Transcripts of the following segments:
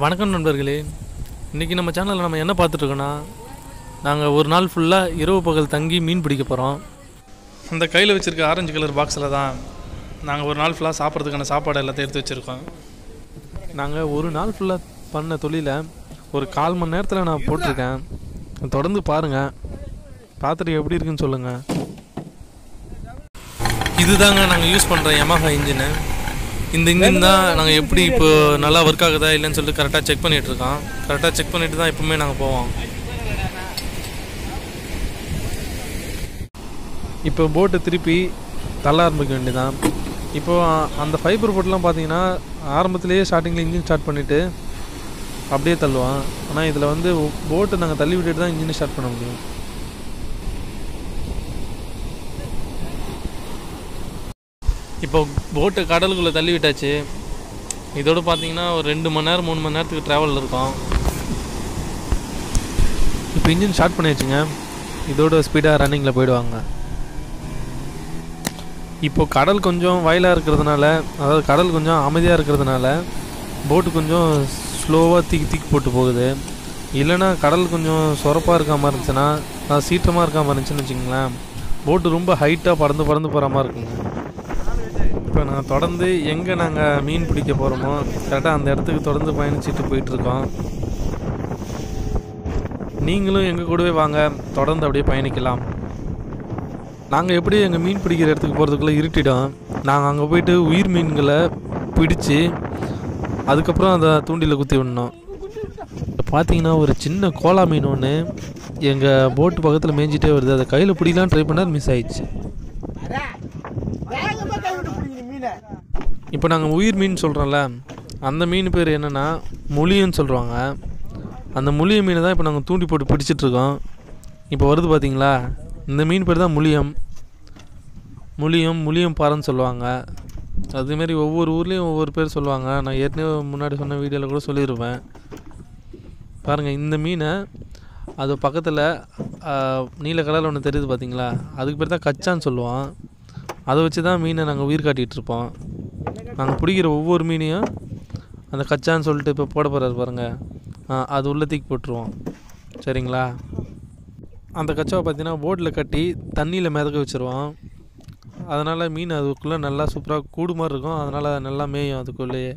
வணக்கம் நண்பர்களே. இன்றைக்கி நம்ம சேனலில் நம்ம என்ன பார்த்துட்ருக்கோன்னா, நாங்கள் ஒரு நாள் ஃபுல்லாக இரவு பகல் தங்கி மீன் பிடிக்க போகிறோம். அந்த கையில் வச்சுருக்க ஆரஞ்சு கலர் பாக்ஸில் தான் நாங்கள் ஒரு நாள் ஃபுல்லாக சாப்பிட்றதுக்கான சாப்பாடு எல்லாத்தையும் எடுத்து வச்சுருக்கோம். நாங்கள் ஒரு நாள் ஃபுல்லாக பண்ண தொழிலை ஒரு 1/4 மணி நேரத்தில் நான் போட்டிருக்கேன். தொடர்ந்து பாருங்கள், பார்த்துட்டு எப்படி இருக்குன்னு சொல்லுங்கள். இதுதாங்க நாங்கள் யூஸ் பண்ணுற யமஹா இன்ஜினு. இந்த இன்ஜின் தான் நாங்கள் எப்படி இப்போ நல்லா ஒர்க் ஆகுதா இல்லைன்னு சொல்லிட்டு கரெக்டாக செக் பண்ணிகிட்ருக்கோம். கரெக்டாக செக் பண்ணிவிட்டு தான் எப்பவுமே நாங்கள் போவோம். இப்போ போட்டை திருப்பி தள்ள ஆரம்பிக்க வேண்டியதான். இப்போது அந்த ஃபைபர் போட்டெலாம் பார்த்தீங்கன்னா ஆரம்பத்துலேயே ஸ்டார்டிங்கில் இன்ஜின் ஸ்டார்ட் பண்ணிவிட்டு அப்படியே தள்ளுவான். ஆனால் இதில் வந்து போட்டை நாங்கள் தள்ளி விட்டுட்டு தான் இன்ஜினை ஸ்டார்ட் பண்ண முடியும். இப்போ போட்டு கடலுக்குள்ளே தள்ளி விட்டாச்சு. இதோடு பார்த்தீங்கன்னா ஒரு 2 மணி நேரம் 3 மணி நேரத்துக்கு ட்ராவல் இருக்கும். இப்போ இன்ஜின் ஸ்டார்ட் பண்ணியாச்சுங்க. இதோட ஸ்பீடாக ரன்னிங்கில் போயிடுவாங்க. இப்போ கடல் கொஞ்சம் வயலாக இருக்கிறதுனால, அதாவது கடல் கொஞ்சம் அமைதியாக இருக்கிறதுனால போட்டு கொஞ்சம் ஸ்லோவாக தீக்கி போட்டு போகுது. இல்லைன்னா கடல் கொஞ்சம் சொரப்பாக இருக்காமல் இருந்துச்சுன்னா, அது சீற்றமாக இருக்காமல் இருந்துச்சுன்னு வச்சுங்களேன், போட்டு ரொம்ப ஹைட்டாக பறந்து போகிற மாதிரி இருக்குங்க. இப்போ நாங்கள் தொடர்ந்து எங்கே நாங்கள் மீன் பிடிக்க போகிறோமோ கரெக்டாக அந்த இடத்துக்கு தொடர்ந்து பயணிச்சுட்டு போயிட்டுருக்கோம். நீங்களும் எங்கள் கூடவே வாங்க, தொடர்ந்து அப்படியே பயணிக்கலாம். நாங்கள் எப்படி எங்கள் மீன் பிடிக்கிற இடத்துக்கு போகிறதுக்குள்ளே இருட்டிடும். நாங்கள் அங்கே போயிட்டு உயிர் மீன்களை பிடிச்சி அதுக்கப்புறம் அந்த தூண்டில் குத்தி விடணும். இப்போ பார்த்தீங்கன்னா ஒரு சின்ன கோலா மீன் ஒன்று எங்கள் போட்டு பக்கத்தில் மேய்ஞ்சிட்டே வருது. அதை கையில் பிடிக்கலான்னு ட்ரை பண்ணால் மிஸ் ஆயிடுச்சு. இப்போ நாங்கள் உயிர் மீன் சொல்கிறோம்ல, அந்த மீன் பேர் என்னென்னா முளியன்னு சொல்லுவாங்க. அந்த முளிய மீனை தான் இப்போ நாங்கள் தூண்டி போட்டு பிடிச்சிட்ருக்கோம். இப்போ வருது பார்த்தீங்களா, இந்த மீன் பேர் தான் முளியம் பாறைன்னு சொல்லுவாங்க. அதுமாரி ஒவ்வொரு ஊர்லேயும் ஒவ்வொரு பேர் சொல்லுவாங்க. நான் ஏற்கனவே முன்னாடி சொன்ன வீடியோவில் கூட சொல்லியிருப்பேன். பாருங்கள், இந்த மீனை அது பக்கத்தில் நீல கலரில் ஒன்று தெரியுது பார்த்தீங்களா, அதுக்கு பேர் தான் கச்சான்னு சொல்லுவோம். அதை வச்சு தான் மீனை நாங்கள் உயிர் காட்டிகிட்ருப்போம். நாங்கள் பிடிக்கிற ஒவ்வொரு மீனையும் அந்த கச்சான்னு சொல்லிட்டு இப்போ போட போகிறாரு பாருங்கள், அது உள்ள தூக்கி போட்டுருவோம். சரிங்களா? அந்த கச்சாவை பார்த்தீங்கன்னா போட்டில் கட்டி தண்ணியில் மிதக்க வச்சுருவோம். அதனால் மீன் அதுக்குள்ளே நல்லா சூப்பராக கூடு மாதிரி இருக்கும். அதனால் நல்லா மேயும் அதுக்குள்ளேயே.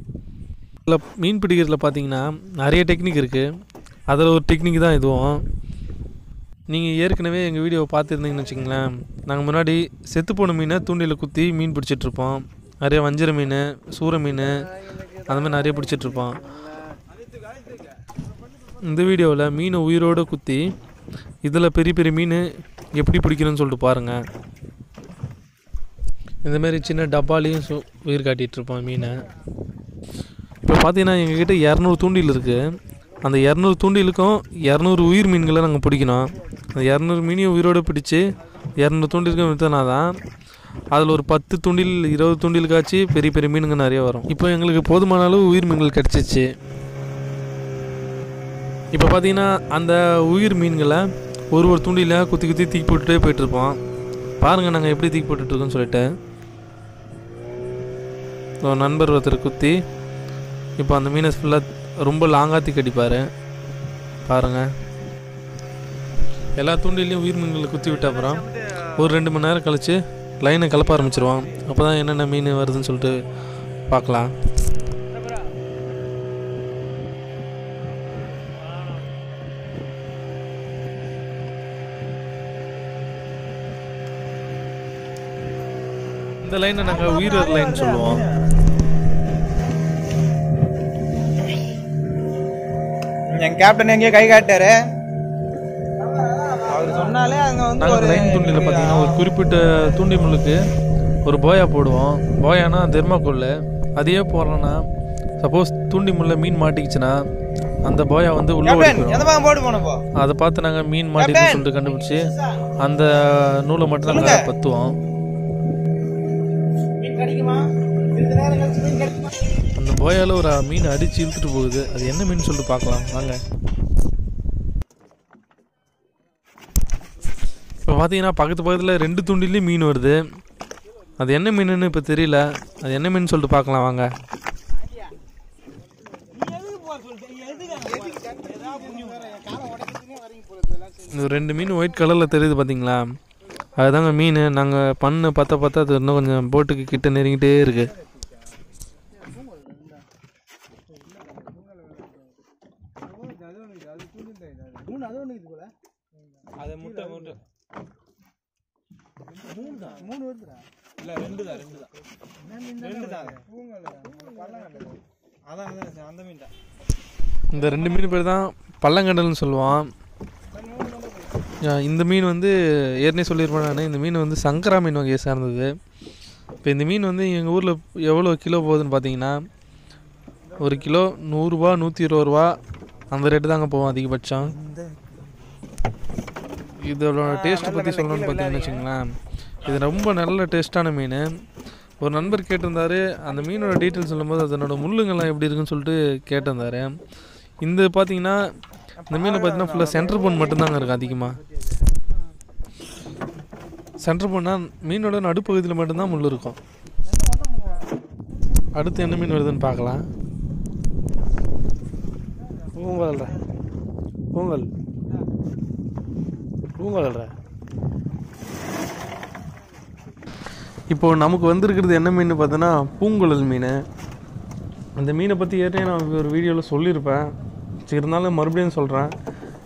இல்லை, மீன் பிடிக்கிறதுல பார்த்தீங்கன்னா நிறைய டெக்னிக் இருக்குது. அதில் ஒரு டெக்னிக் தான் இதுவும். நீங்கள் ஏற்கனவே எங்கள் வீடியோவை பார்த்துருந்தீங்கன்னு வச்சுங்களேன், நாங்கள் முன்னாடி செத்துப்போன மீனை தூண்டில் குத்தி மீன் பிடிச்சிட்ருப்போம். நிறைய வஞ்சிர மீன், சூரை மீன், அந்த மாதிரி நிறைய பிடிச்சிட்ருப்போம். இந்த வீடியோவில் மீனை உயிரோடு குத்தி இதில் பெரிய மீன் எப்படி பிடிக்கணும்னு சொல்லிட்டு பாருங்கள். இந்தமாரி சின்ன டப்பாலையும் உயிர் காட்டிகிட்ருப்போம் மீனை. இப்போ பார்த்தீங்கன்னா எங்ககிட்ட 200 தூண்டில் இருக்குது. அந்த 200 தூண்டிலுக்கும் 200 உயிர் மீன்களை நாங்கள் பிடிக்கணும். அந்த 200 மீனையும் உயிரோடு பிடிச்சி 200 தூண்டிலுக்கும் விற்றனா தான் அதில் ஒரு 10 தூண்டில் 20 தூண்டிலுக்காச்சு பெரிய மீனுங்க நிறைய வரும். இப்போ எங்களுக்கு போதுமான அளவு உயிர் மீன்கள் கிடச்சிச்சு. இப்போ பார்த்தீங்கன்னா அந்த உயிர் மீன்களை ஒரு தூண்டில குத்தி தீக்கி போட்டுகிட்டே போயிட்டுருப்போம். பாருங்கள் நாங்கள் எப்படி தீக்கி போட்டுட்ருக்கோன்னு சொல்லிட்டு. நண்பர் ஒருத்தர் குத்தி இப்போ அந்த மீனை ஃபுல்லாக ரொம்ப லாங்காக தீக்கி அடிப்பார். பாருங்கள், எல்லா தூண்டிலையும் உயிர் மீன்களை குத்தி விட்ட அப்புறம் ஒரு 2 மணி நேரம் கழித்து லைனை கலப்ப ஆரம்பிச்சிருவோம். அப்போ தான் என்னென்ன மீன் வருதுன்னு சொல்லிட்டு பார்க்கலாம். இந்த லைனை நாங்கள் உயிர் லைன் சொல்லுவோம். என் கேப்டன் எங்கேயோ கை காட்டாரு. அவர் சொன்னாலே அங்கே வந்து ஒரு லைன் தூண்டில பார்த்தீங்கன்னா ஒரு குறிப்பிட்ட தூண்டி முள்ளுக்கு ஒரு போயா போடுவோம். போயானா தெர்மாக்கோல். அதையே போடுறோன்னா சப்போஸ் தூண்டி முள்ள மீன் மாட்டிக்கிச்சுன்னா அந்த போயா வந்து உள்ள போடுவோம். அதை பார்த்து நாங்கள் மீன் மாட்டின்னு சொல்லிட்டு கண்டுபிடிச்சி அந்த நூலை மட்டும் நாங்கள் பற்றுவோம். அந்த போயால ஒரு மீன் அடிச்சு இழுத்துட்டு போகுது. அது என்ன மீன் சொல்லிட்டு பார்க்கலாம் வாங்க. இப்போ பார்த்தீங்கன்னா பக்கத்தில் 2 தூண்டிலையும் மீன் வருது. அது என்ன மீனுன்னு இப்போ தெரியல. அது என்ன மீன் சொல்லிட்டு பார்க்கலாம் வாங்க. இந்த 2 மீன் ஒயிட் கலரில் தெரியுது பார்த்தீங்களா, அதுதாங்க மீன். நாங்கள் பண்ண பார்த்தா அது இன்னும் கொஞ்சம் போட்டுக்கு கிட்ட நெருங்கிட்டே இருக்குது. இந்த 2 மீன் பேர் தான் பள்ளங்கண்டல்னு சொல்லுவான். இந்த மீன் வந்து ஏற்கனவே சொல்லியிருப்பேன் நான், இந்த மீன் வந்து சங்கரா மீன் வகையை சார்ந்தது. இப்போ இந்த மீன் வந்து எங்கள் ஊரில் எவ்வளோ கிலோ போகுதுன்னு பார்த்தீங்கன்னா, 1 கிலோ 100 ரூபா 120 ரூபா அந்த ரேட்டு தாங்க போவோம் அதிகபட்சம். இதோட டேஸ்ட்டை பற்றி சொல்லணும்னு பார்த்தீங்கன்னு வச்சுங்களேன், இது ரொம்ப நல்ல டேஸ்ட்டான மீன். ஒரு நண்பர் கேட்டிருந்தார், அந்த மீனோட டீட்டெயில்ஸ் சொல்லும்போது அதனோட முள்ளுங்கள்லாம் எப்படி இருக்குன்னு சொல்லிட்டு கேட்டிருந்தார். இந்த பார்த்தீங்கன்னா இந்த மீனை பார்த்தீங்கன்னா ஃபுல்லாக சென்டர் போன் மட்டும்தாங்க இருக்கும். அதிகமாக சென்டர் போனால் மீனோட நடுப்பகுதியில் மட்டும்தான் முள் இருக்கும். அடுத்து என்ன மீன் வருதுன்னு பார்க்கலாம். பூங்கல் இப்போது நமக்கு வந்திருக்கிறது என்ன மீன் பார்த்தோன்னா பூங்குழல் மீன். அந்த மீனை பற்றி ஏற்கனவே நான் ஒரு வீடியோவில் சொல்லியிருப்பேன், சரி இருந்தாலும் மறுபடியும் சொல்கிறேன்.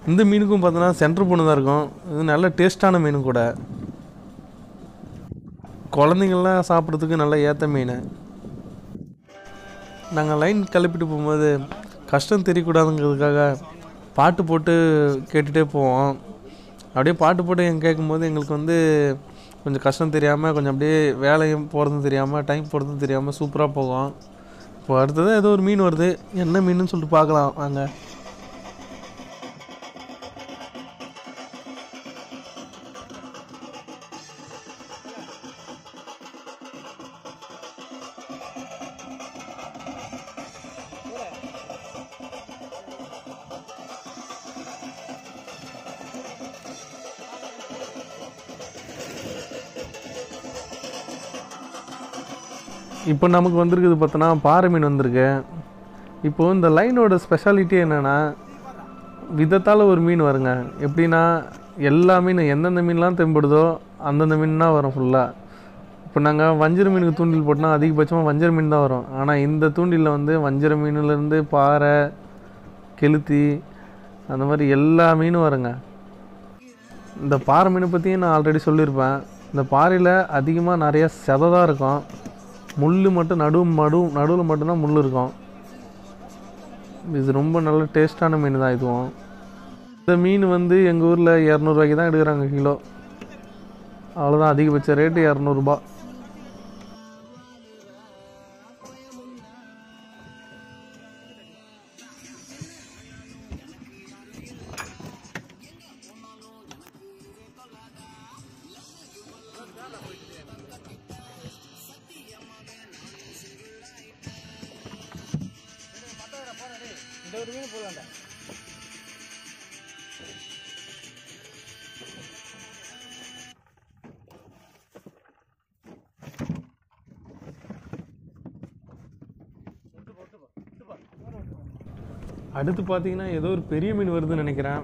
இந்த மீனுக்கும் பார்த்தோன்னா சென்டர் பொண்ணு தான் இருக்கும். இது நல்ல டேஸ்ட்டான மீன் கூட, குழந்தைங்கள்லாம் சாப்பிட்றதுக்கு நல்ல ஏற்ற மீன். நாங்கள் லைன் கிளப்பிட்டு போகும்போது கஷ்டம் தெரியக்கூடாதுங்கிறதுக்காக பாட்டு போட்டு கேட்டுகிட்டே போவோம். அப்படியே பாட்டு போட்டு கேட்கும்போது எங்களுக்கு வந்து கொஞ்சம் கஷ்டம் தெரியாமல், கொஞ்சம் அப்படியே வேலையும் போகிறதும் தெரியாமல், டைம் போகிறதும் தெரியாமல் சூப்பராக போகும். இப்போ அடுத்தது ஏதோ ஒரு மீன் வருது, என்ன மீனுன்னு சொல்லிட்டு பார்க்கலாம் வாங்க. இப்போ நமக்கு வந்திருக்குது பார்த்தோன்னா பாறை மீன் வந்திருக்கு. இப்போது இந்த லைனோட ஸ்பெஷாலிட்டி என்னென்னா, விதத்தால் ஒரு மீன் வருங்க. எப்படின்னா எல்லா மீன் எந்தெந்த மீன்லாம் தெம்படுதோ அந்தந்த மீன் தான் வரும் ஃபுல்லாக. இப்போ நாங்கள் வஞ்சர மீனுக்கு தூண்டில் போட்டோம்னா அதிகபட்சமாக வஞ்சர மீன் தான் வரும். ஆனால் இந்த தூண்டிலில் வந்து வஞ்சர மீன்லேருந்து பாறை, கெளுத்தி, அந்த மாதிரி எல்லா மீனும் வருங்க. இந்த பாறை மீனை பற்றியும் நான் ஆல்ரெடி சொல்லியிருப்பேன். இந்த பாறையில் அதிகமாக நிறைய செதை தான் இருக்கும். முள் மட்டும் நடுவில் மட்டும்தான் முள் இருக்கும். இது ரொம்ப நல்ல டேஸ்ட்டான மீன் தான் இதுவும். இந்த மீன் வந்து எங்கள் ஊரில் 200 ரூபாய்க்கு தான் எடுக்கிறாங்க கிலோ. அவ்வளோதான், அதிகபட்ச ரேட்டு 200 ரூபா. அடுத்து பார்த்தீங்கன்னா ஏதோ ஒரு பெரிய மீன் வருதுன்னு நினைக்கிறேன்.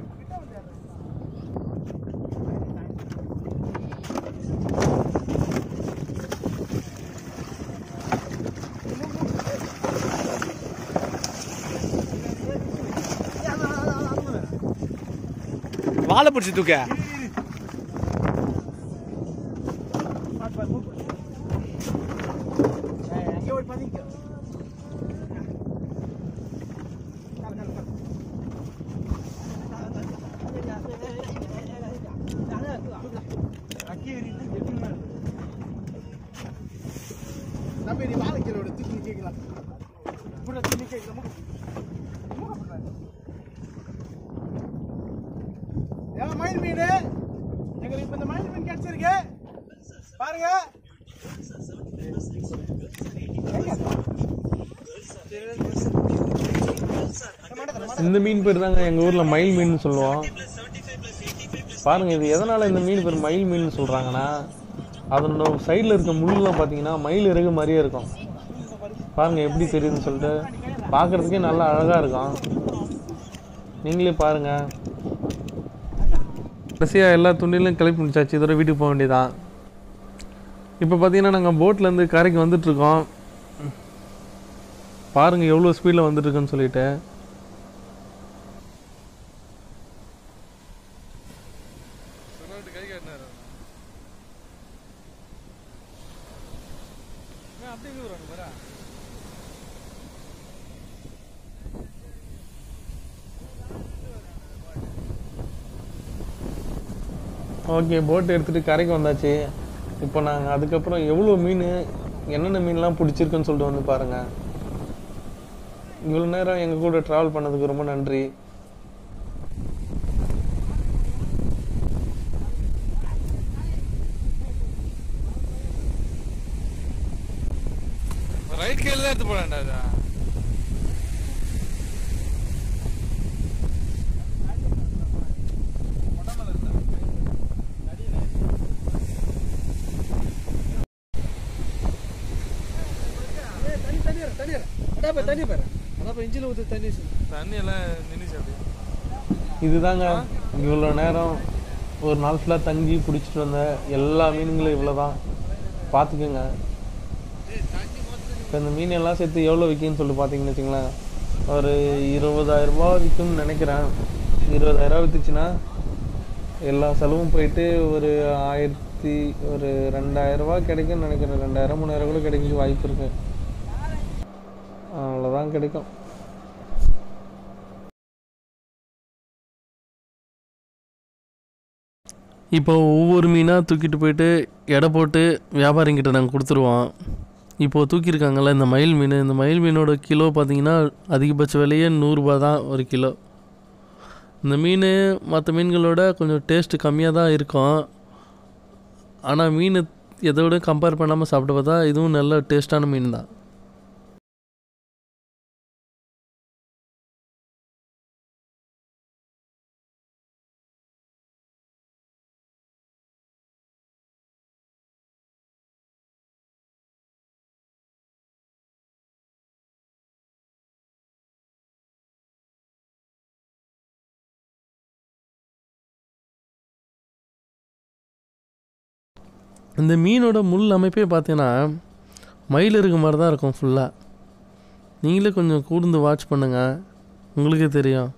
வாழை பிடிச்சி தூக்க மயில் மீன் எங்களுக்கு இப்ப இந்த மயில் மீன் கிடைச்சிருக்கு பாருங்க. இந்த மீன் பேர் தாங்க எங்கள் ஊரில் மயில் மீன் சொல்லுவோம். பாருங்கள், இது எதனால் இந்த மீன் பேர் மயில் மீன் சொல்கிறாங்கன்னா, அதனோட சைடில் இருக்க முள்ளெலாம் பார்த்தீங்கன்னா மயில் இறகு மாதிரியே இருக்கும். பாருங்கள் எப்படி தெரியுதுன்னு சொல்லிட்டு பார்க்குறதுக்கே நல்லா அழகாக இருக்கும். நீங்களே பாருங்கள். கடைசியாக எல்லா துணிலையும் கிளப்பி முடிச்சாச்சு. இதோட வீட்டுக்கு போக வேண்டியதான். இப்போ பார்த்தீங்கன்னா நாங்கள் போட்லேருந்து கரைக்கு வந்துட்டுருக்கோம். பாருங்கள் எவ்வளோ ஸ்பீடில் வந்துட்டுருக்குன்னு சொல்லிட்டு. ஓகே, போட் எடுத்துகிட்டு கரைக்கு வந்தாச்சு. இப்போ நாங்கள் அதுக்கப்புறம் எவ்வளோ மீன், என்னென்ன மீன்லாம் பிடிச்சிருக்குன்னு சொல்லிட்டு வந்து பாருங்கள். இவ்வளோ நேரம் எங்கள் கூட ட்ராவல் பண்ணதுக்கு ரொம்ப நன்றி. ரைட் கையில் தான் எடுத்து போடாண்டா. இதுதாங்க இவ்வளோ நேரம் ஒரு நாள் ஃபுல்லாக தங்கி பிடிச்சிட்டு வந்த எல்லா மீனுங்களும் இவ்வளோ தான். பார்த்துக்குங்க. இப்போ இந்த மீன் எல்லாம் சேர்த்து எவ்வளோ விற்குன்னு சொல்லிட்டு பார்த்தீங்கன்னு வச்சுங்களேன், ஒரு 20,000 ரூபா விற்கும்னு நினைக்கிறேன். 20,000 விற்றுச்சுன்னா எல்லா செலவும் போயிட்டு ஒரு 2,000 ரூபா கிடைக்கும்னு நினைக்கிறேன். 2,000 3,000 கூட கிடைக்க வாய்ப்பு இருக்கு. அவ்வளோதான் கிடைக்கும். இப்போ ஒவ்வொரு மீனாக தூக்கிட்டு போயிட்டு எடை போட்டு வியாபாரிங்கிட்ட நாங்கள் கொடுத்துருவோம். இப்போது தூக்கியிருக்காங்கள்ல இந்த மயில் மீன், இந்த மயில் மீனோட கிலோ பார்த்திங்கன்னா அதிகபட்ச விலையே 100 ரூபா தான் ஒரு கிலோ. இந்த மீன் மற்ற மீன்களோட கொஞ்சம் டேஸ்ட்டு கம்மியாக தான் இருக்கும். ஆனால் மீன் எதோட கம்பேர் பண்ணாமல் சாப்பிட்டு பார்த்தா இதுவும் நல்ல டேஸ்ட்டான மீன் தான். இந்த மீனோட முள் அமைப்பே பார்த்தீங்கன்னா மயில் இருக்க மாதிரி தான் இருக்கும் ஃபுல்லாக. நீங்களே கொஞ்சம் கூர்ந்து வாட்ச் பண்ணுங்கள், உங்களுக்கே தெரியும்.